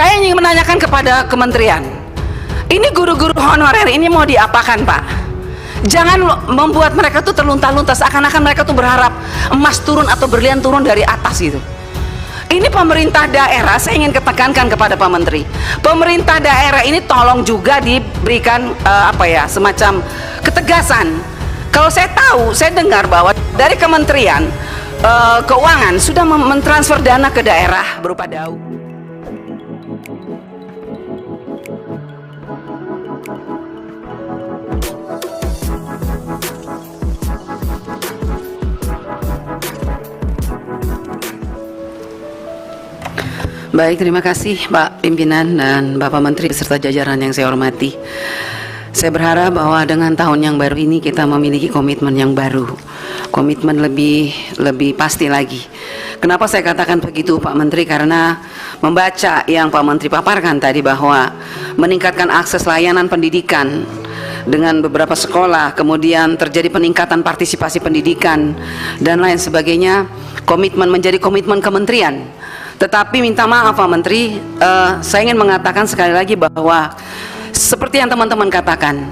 Saya ingin menanyakan kepada kementerian, ini guru-guru honorer ini mau diapakan, Pak? Jangan membuat mereka tuh terlunta-lunta seakan-akan mereka tuh berharap emas turun atau berlian turun dari atas gitu. Ini pemerintah daerah, saya ingin ketekankan kepada Pak Menteri, pemerintah daerah ini tolong juga diberikan semacam ketegasan. Kalau saya tahu, saya dengar bahwa dari Kementerian Keuangan sudah mentransfer dana ke daerah berupa DAU. Baik, terima kasih Pak Pimpinan dan Bapak Menteri beserta jajaran yang saya hormati. Saya berharap bahwa dengan tahun yang baru ini kita memiliki komitmen yang baru, komitmen lebih pasti lagi. Kenapa saya katakan begitu, Pak Menteri? Karena membaca yang Pak Menteri paparkan tadi bahwa meningkatkan akses layanan pendidikan dengan beberapa sekolah, kemudian terjadi peningkatan partisipasi pendidikan dan lain sebagainya, komitmen menjadi komitmen kementerian. Tetapi minta maaf Pak Menteri, saya ingin mengatakan sekali lagi bahwa seperti yang teman-teman katakan,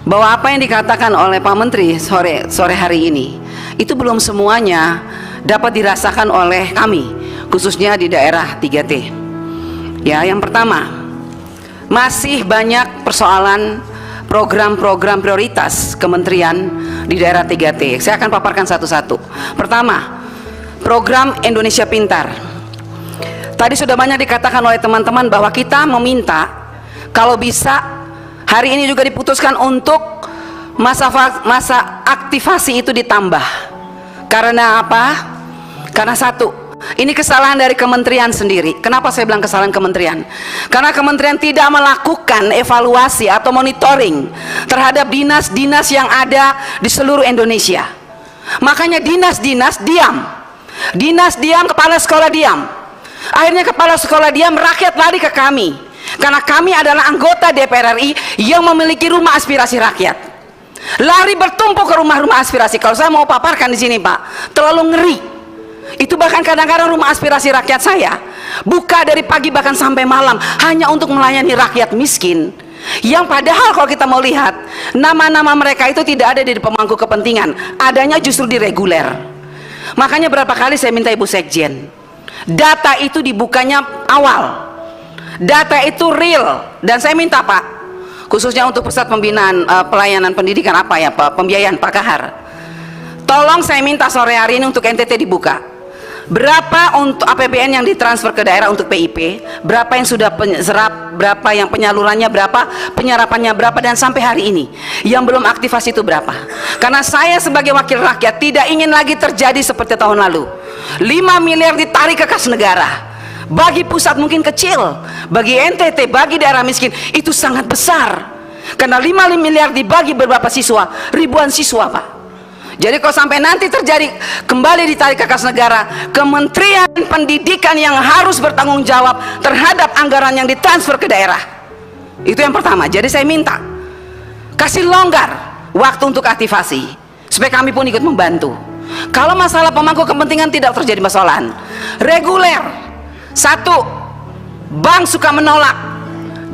bahwa apa yang dikatakan oleh Pak Menteri sore hari ini itu belum semuanya dapat dirasakan oleh kami, khususnya di daerah 3T. Ya, yang pertama, masih banyak persoalan program-program prioritas kementerian di daerah 3T. Saya akan paparkan satu-satu. Pertama, program Indonesia Pintar. Tadi sudah banyak dikatakan oleh teman-teman bahwa kita meminta kalau bisa hari ini juga diputuskan untuk masa aktivasi itu ditambah. Karena apa? Karena satu, ini kesalahan dari kementerian sendiri. Kenapa saya bilang kesalahan kementerian? Karena kementerian tidak melakukan evaluasi atau monitoring terhadap dinas-dinas yang ada di seluruh Indonesia. Makanya dinas-dinas diam, kepala sekolah diam. Akhirnya kepala sekolah diam, rakyat lari ke kami, karena kami adalah anggota DPR RI yang memiliki rumah aspirasi rakyat. Lari bertumpuk ke rumah-rumah aspirasi. Kalau saya mau paparkan di sini Pak, terlalu ngeri. Itu bahkan kadang-kadang rumah aspirasi rakyat saya buka dari pagi bahkan sampai malam hanya untuk melayani rakyat miskin, yang padahal kalau kita mau lihat nama-nama mereka itu tidak ada di pemangku kepentingan, adanya justru di reguler. Makanya berapa kali saya minta Ibu Sekjen, data itu dibukanya awal, data itu real. Dan saya minta Pak, khususnya untuk pusat pembinaan pelayanan pendidikan pembiayaan Pak Kahar, tolong saya minta sore hari ini untuk NTT dibuka berapa untuk APBN yang ditransfer ke daerah untuk PIP, berapa yang sudah serap, berapa yang penyalurannya, berapa penyerapannya, berapa, dan sampai hari ini yang belum aktivasi itu berapa. Karena saya sebagai wakil rakyat tidak ingin lagi terjadi seperti tahun lalu, 5 miliar ditarik ke kas negara. Bagi pusat mungkin kecil, bagi NTT, bagi daerah miskin itu sangat besar, karena 5 miliar dibagi beberapa siswa, ribuan siswa Pak. Jadi kalau sampai nanti terjadi kembali ditarik ke kas negara, Kementerian Pendidikan yang harus bertanggung jawab terhadap anggaran yang ditransfer ke daerah. Itu yang pertama. Jadi saya minta kasih longgar waktu untuk aktivasi supaya kami pun ikut membantu. Kalau masalah pemangku kepentingan tidak terjadi persoalan. Reguler, satu, bank suka menolak.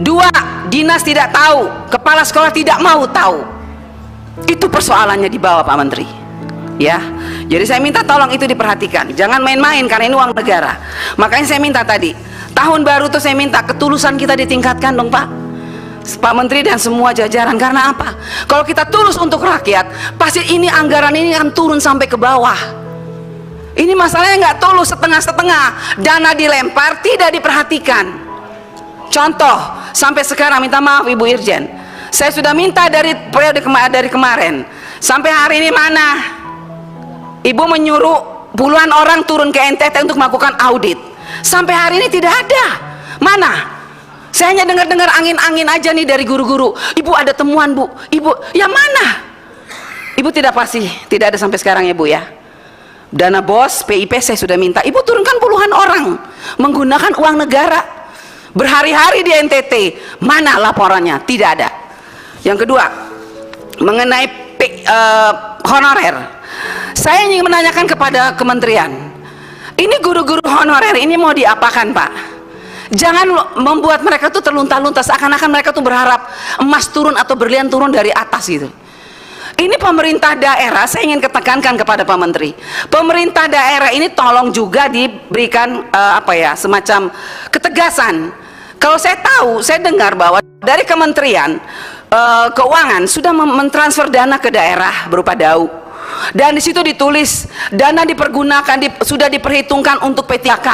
Dua, dinas tidak tahu, kepala sekolah tidak mau tahu. Itu persoalannya di bawah Pak Menteri, ya. Jadi saya minta tolong itu diperhatikan, jangan main-main karena ini uang negara. Makanya saya minta tadi, tahun baru tuh saya minta ketulusan kita ditingkatkan dong Pak Menteri dan semua jajaran. Karena apa? Kalau kita tulus untuk rakyat, pasti ini anggaran ini akan turun sampai ke bawah. Ini masalahnya nggak tulus, setengah-setengah, dana dilempar tidak diperhatikan. Contoh, sampai sekarang minta maaf Ibu Irjen, saya sudah minta dari periode dari kemarin sampai hari ini mana? Ibu menyuruh puluhan orang turun ke NTT untuk melakukan audit. Sampai hari ini tidak ada. Mana? Saya hanya dengar-dengar angin-angin aja nih dari guru-guru. Ibu ada temuan Bu. Ibu, yang mana? Ibu tidak pasti, tidak ada sampai sekarang ya Bu ya. Dana BOS, PIP saya sudah minta. Ibu turunkan puluhan orang menggunakan uang negara. Berhari-hari di NTT. Mana laporannya? Tidak ada. Yang kedua, mengenai honorer, saya ingin menanyakan kepada kementerian, ini guru-guru honorer ini mau diapakan Pak? Jangan membuat mereka tuh terlunta-lunta seakan-akan mereka tuh berharap emas turun atau berlian turun dari atas gitu. Ini pemerintah daerah, saya ingin ketekankan kepada Pak Menteri, pemerintah daerah ini tolong juga diberikan semacam ketegasan. Kalau saya tahu, saya dengar bahwa dari Kementerian Keuangan sudah mentransfer dana ke daerah berupa DAU, dan di situ ditulis dana dipergunakan sudah diperhitungkan untuk P3K,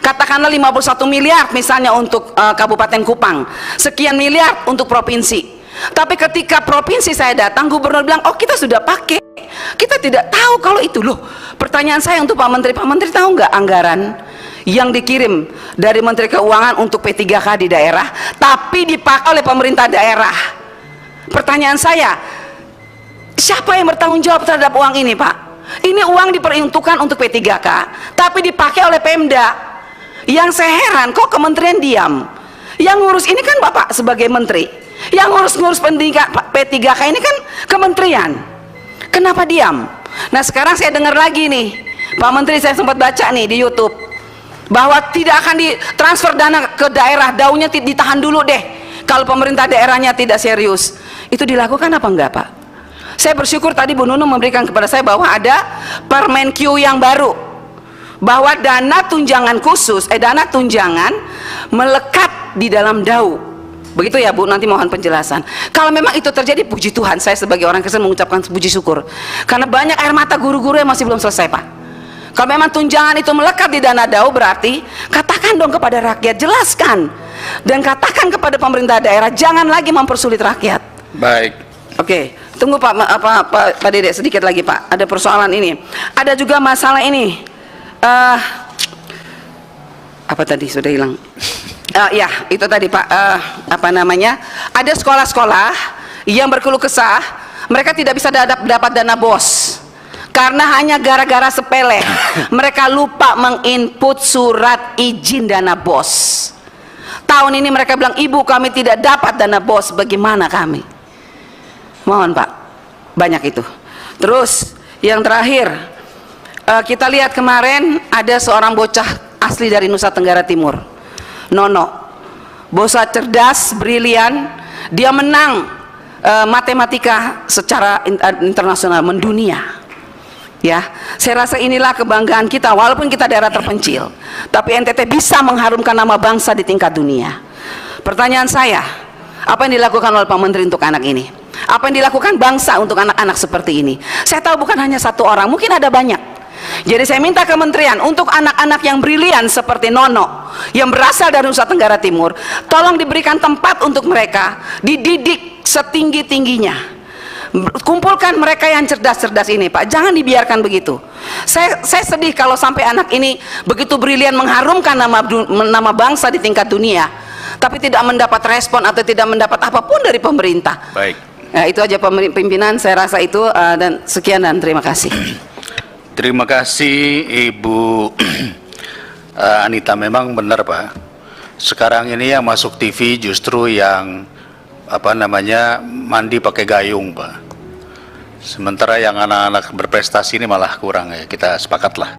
katakanlah 51 miliar misalnya untuk Kabupaten Kupang, sekian miliar untuk provinsi. Tapi ketika provinsi saya datang, gubernur bilang, oh kita sudah pakai, kita tidak tahu kalau itu. Loh, pertanyaan saya untuk Pak Menteri tahu nggak anggaran yang dikirim dari Menteri Keuangan untuk P3K di daerah tapi dipakai oleh pemerintah daerah? Pertanyaan saya, siapa yang bertanggung jawab terhadap uang ini, Pak? Ini uang diperuntukkan untuk P3K tapi dipakai oleh Pemda. Yang saya heran, kok kementerian diam? Yang ngurus ini kan Bapak sebagai menteri, yang ngurus pendidikan P3K ini kan kementerian. Kenapa diam? Nah sekarang saya dengar lagi nih, Pak Menteri, saya sempat baca nih di YouTube bahwa tidak akan ditransfer dana ke daerah, daunya ditahan dulu deh kalau pemerintah daerahnya tidak serius. Itu dilakukan apa enggak, Pak? Saya bersyukur tadi Bu Nunung memberikan kepada saya bahwa ada Permenkyu yang baru, bahwa dana tunjangan khusus, dana tunjangan melekat di dalam DAU. Begitu ya Bu, nanti mohon penjelasan. Kalau memang itu terjadi, puji Tuhan, saya sebagai orang Kristen mengucapkan puji syukur, karena banyak air mata guru-guru yang masih belum selesai, Pak. Kalau memang tunjangan itu melekat di dana DAU, berarti katakan dong kepada rakyat, jelaskan, dan katakan kepada pemerintah daerah, jangan lagi mempersulit rakyat. Baik. Oke, tunggu Pak Dede, sedikit lagi Pak, ada persoalan ini. Ada juga masalah ini, apa tadi sudah hilang? Ya itu tadi Pak, ada sekolah-sekolah yang berkeluh kesah mereka tidak bisa dapat dana BOS karena hanya gara-gara sepele mereka lupa menginput surat izin dana BOS. Tahun ini mereka bilang, ibu kami tidak dapat dana BOS, bagaimana kami? Mohon Pak, banyak itu. Terus yang terakhir, kita lihat kemarin ada seorang bocah asli dari Nusa Tenggara Timur, Nono, bocah cerdas, brilian, dia menang matematika secara internasional, mendunia. Ya, saya rasa inilah kebanggaan kita, walaupun kita daerah terpencil, tapi NTT bisa mengharumkan nama bangsa di tingkat dunia. Pertanyaan saya, apa yang dilakukan oleh Pak Menteri untuk anak ini? Apa yang dilakukan bangsa untuk anak-anak seperti ini? Saya tahu bukan hanya satu orang, mungkin ada banyak. Jadi saya minta kementerian untuk anak-anak yang brilian seperti Nono yang berasal dari Nusa Tenggara Timur, tolong diberikan tempat untuk mereka, dididik setinggi-tingginya. Kumpulkan mereka yang cerdas-cerdas ini, Pak. Jangan dibiarkan begitu. Saya sedih kalau sampai anak ini begitu brilian mengharumkan nama bangsa di tingkat dunia, tapi tidak mendapat respon atau tidak mendapat apapun dari pemerintah. Baik. Nah, itu aja pimpinan, saya rasa itu, dan sekian dan terima kasih. Terima kasih Ibu Anita. Memang benar Pak, sekarang ini yang masuk TV justru yang mandi pakai gayung Pak, sementara yang anak-anak berprestasi ini malah kurang, ya kita sepakatlah.